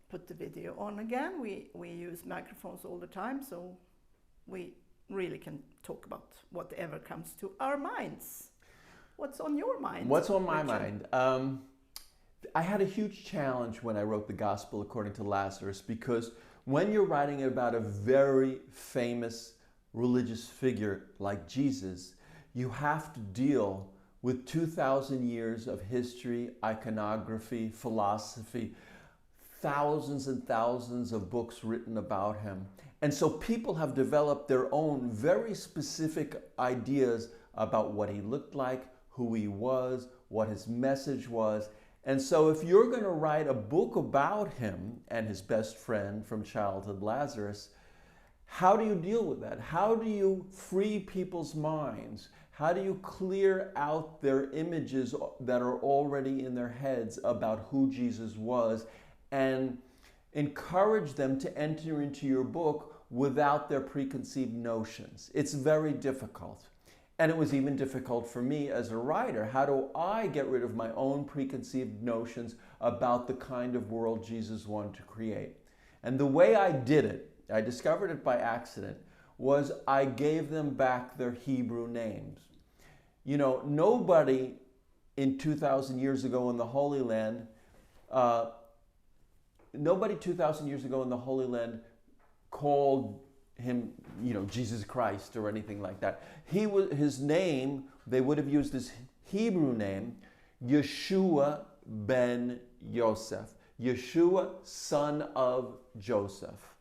put the video on again. We use microphones all the time, so we really can talk about whatever comes to our minds. What's on your mind? What's on my Richard? mind? I had a huge challenge when I wrote the Gospel according to Lazarus, because when you're writing about a very famous religious figure like Jesus, you have to deal with 2,000 years of history, iconography, philosophy, thousands and thousands of books written about him. And so people have developed their own very specific ideas about what he looked like, who he was, what his message was. And so if you're going to write a book about him and his best friend from childhood, Lazarus, how do you deal with that? How do you free people's minds? How do you clear out their images that are already in their heads about who Jesus was and encourage them to enter into your book without their preconceived notions? It's very difficult. And it was even difficult for me as a writer. How do I get rid of my own preconceived notions about the kind of world Jesus wanted to create? And the way I did it, I discovered it by accident, was I gave them back their Hebrew names. You know, nobody in 2,000 years ago in the Holy Land, nobody 2,000 years ago in the Holy Land called him, you know, Jesus Christ or anything like that. His name, they would have used his Hebrew name, Yeshua ben Yosef. Yeshua, son of Joseph.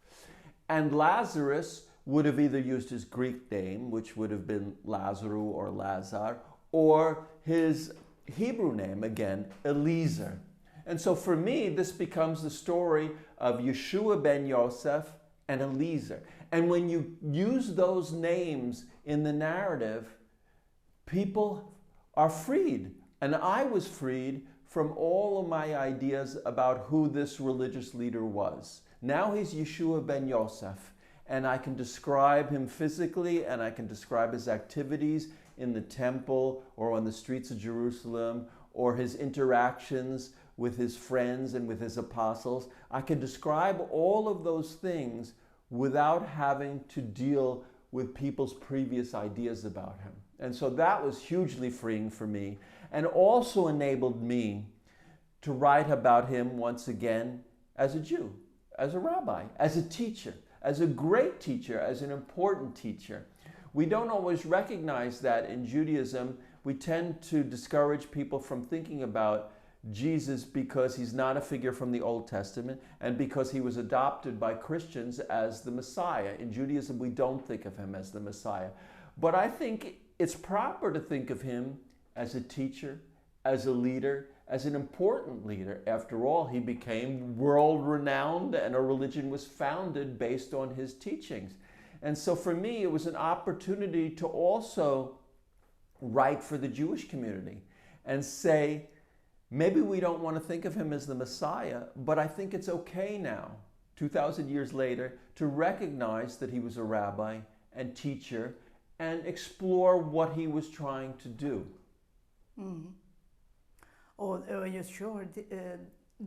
And Lazarus would have either used his Greek name, which would have been Lazaru or Lazar, or his Hebrew name, again, Eliezer. And so for me, this becomes the story of Yeshua ben Yosef and Eliezer. And when you use those names in the narrative, people are freed. And I was freed from all of my ideas about who this religious leader was. Now he's Yeshua ben Yosef, and I can describe him physically, and I can describe his activities in the temple or on the streets of Jerusalem, or his interactions with his friends and with his apostles. I can describe all of those things without having to deal with people's previous ideas about him. And so that was hugely freeing for me, and also enabled me to write about him once again as a Jew, as a rabbi, as a teacher, as a great teacher, as an important teacher. We don't always recognize that in Judaism. We tend to discourage people from thinking about Jesus because he's not a figure from the Old Testament and because he was adopted by Christians as the Messiah. In Judaism, we don't think of him as the Messiah. But I think it's proper to think of him as a teacher, as a leader, as an important leader. After all, he became world-renowned and a religion was founded based on his teachings. And so for me, it was an opportunity to also write for the Jewish community and say, maybe we don't want to think of him as the Messiah, but I think it's okay now, 2,000 years later, to recognize that he was a rabbi and teacher and explore what he was trying to do. Mm. Or you sure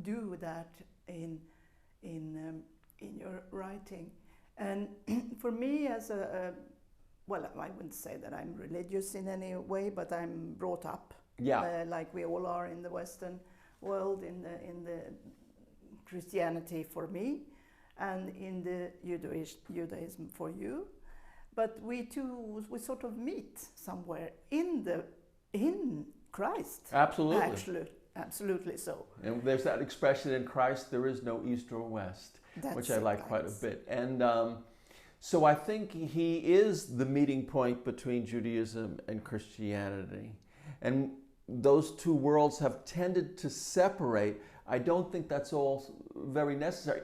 do that in your writing. And for me, as well, I wouldn't say that I'm religious in any way, but I'm brought up. Yeah. Like we all are in the Western world, in the Christianity for me, and in the Judaism for you. But we sort of meet somewhere in Christ. Absolutely. Absolutely so. And there's that expression, in Christ there is no east or west, which I like quite a bit. And so I think he is the meeting point between Judaism and Christianity. And those two worlds have tended to separate. I don't think that's all very necessary.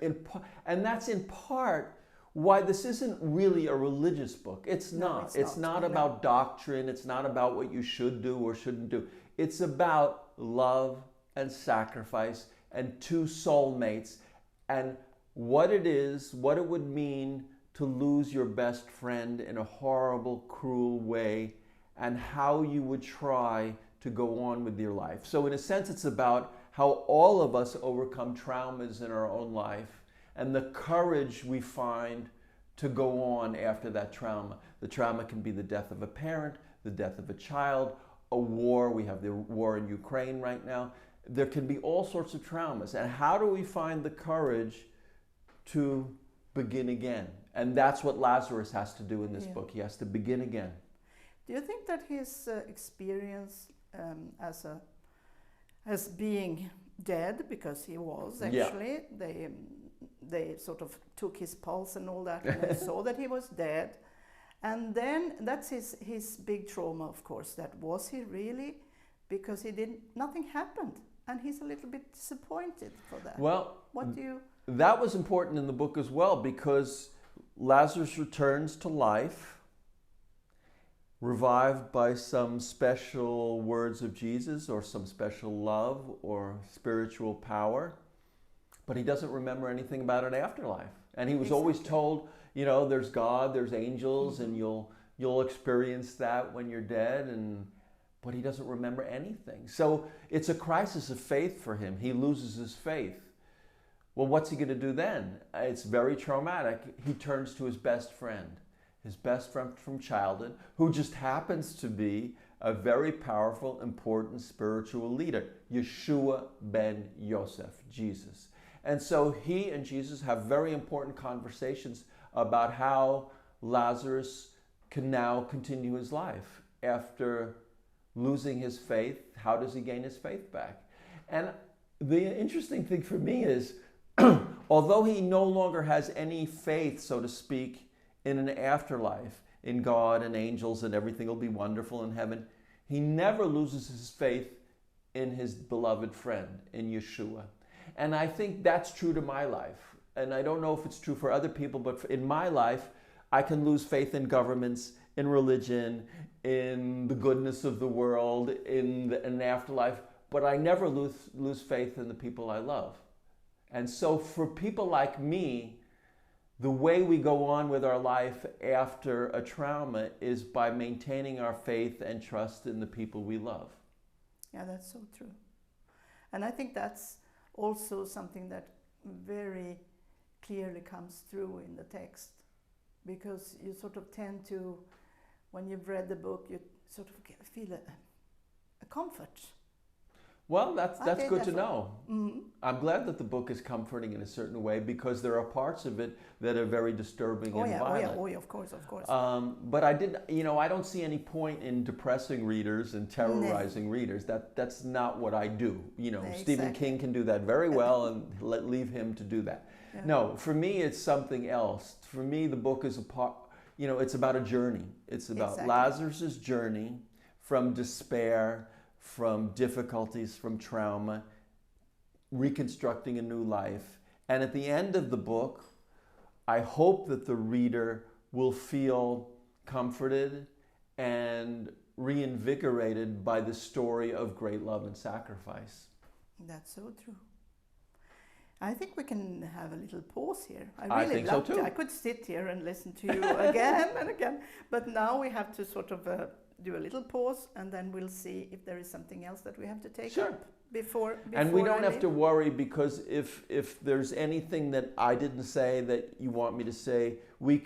And that's in part why this isn't really a religious book. It's not. No, it's not about doctrine. It's not about what you should do or shouldn't do. It's about love and sacrifice and two soulmates and what it is, what it would mean to lose your best friend in a horrible, cruel way, and how you would try to go on with your life. So in a sense, it's about how all of us overcome traumas in our own life and the courage we find to go on after that trauma. The trauma can be the death of a parent, the death of a child, a war. We have the war in Ukraine right now. There can be all sorts of traumas. And how do we find the courage to begin again? And that's what Lazarus has to do in this book. He has to begin again. Do you think that his experience as being dead, because he was actually, they sort of took his pulse and all that, and they saw that he was dead. And then that's his big trauma, of course, that was he really, because nothing happened. And he's a little bit disappointed for that. Well, what do you... That was important in the book as well, because Lazarus returns to life, revived by some special words of Jesus or some special love or spiritual power, but he doesn't remember anything about an afterlife. And he was always told, you know, there's God, there's angels, and you'll experience that when you're dead, but he doesn't remember anything. So it's a crisis of faith for him. He loses his faith. Well, what's he going to do then? It's very traumatic. He turns to his best friend from childhood, who just happens to be a very powerful, important spiritual leader, Yeshua ben Yosef, Jesus. And so he and Jesus have very important conversations about how Lazarus can now continue his life after losing his faith. How does he gain his faith back? And the interesting thing for me is, although he no longer has any faith, so to speak, in an afterlife, in God and angels and everything will be wonderful in heaven, he never loses his faith in his beloved friend, in Yeshua. And I think that's true to my life. And I don't know if it's true for other people, but in my life, I can lose faith in governments, in religion, in the goodness of the world, in an afterlife, but I never lose faith in the people I love. And so for people like me, the way we go on with our life after a trauma is by maintaining our faith and trust in the people we love. Yeah, that's so true. And I think that's also something that very clearly comes through in the text, because you sort of tend to, when you've read the book, you sort of feel a comfort. Well, that's good to know. Mm-hmm. I'm glad that the book is comforting in a certain way, because there are parts of it that are very disturbing and violent. Oh yeah, of course. But I don't see any point in depressing readers and terrorizing readers. That's not what I do. Exactly. Stephen King can do that very well, and leave him to do that. Yeah. No, for me, it's something else. For me, the book is it's about a journey. It's about Lazarus's journey from despair, from difficulties, from trauma, reconstructing a new life. And at the end of the book, I hope that the reader will feel comforted and reinvigorated by the story of great love and sacrifice. That's so true. I think we can have a little pause here. I think so too. I could sit here and listen to you again and again, but now we have to sort of do a little pause, and then we'll see if there is something else that we have to take up before and we don't have to worry, because if there's anything that I didn't say that you want me to say, we can